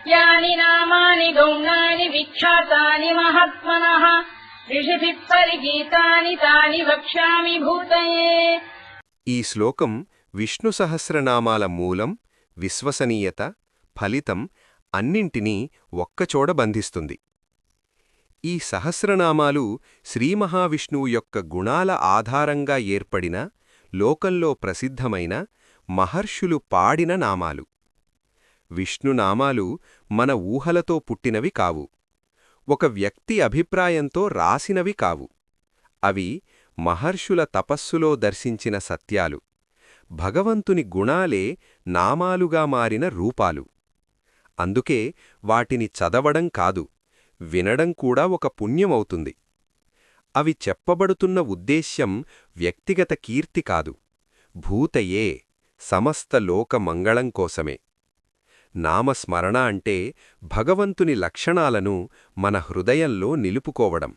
యాని నామాని గౌణాని విఖ్యాతాని మహాత్మనః ఋషిభిః పరిగీతాని తాని వక్ష్యామి భూతయే. ఈ శ్లోకం విష్ణు సహస్రనామాల మూలం, విశ్వసనీయత, ఫలితం అన్నింటినీ ఒక్కచోట బంధిస్తుంది. ఈ సహస్రనామాలు శ్రీమహావిష్ణువు యొక్క గుణాల ఆధారంగా ఏర్పడిన, లోకంలో ప్రసిద్ధమైన, మహర్షులు పాడిన నామాలు. విష్ణునామాలు మన ఊహలతో పుట్టినవి కావు, ఒక వ్యక్తి అభిప్రాయంతో రాసినవి కావు. అవి మహర్షుల తపస్సులో దర్శించిన సత్యాలు, భగవంతుని గుణాలే నామాలుగా మారిన రూపాలు. అందుకే వాటిని చదవడం కాదు, వినడం కూడా ఒక పుణ్యమవుతుంది. అవి చెప్పబడుతున్న ఉద్దేశ్యం వ్యక్తిగత కీర్తి కాదు, భూతయే, సమస్త లోక మంగళం కోసమే. నామస్మరణ అంటే భగవంతుని లక్షణాలను మన హృదయంలో నిలుపుకోవడం.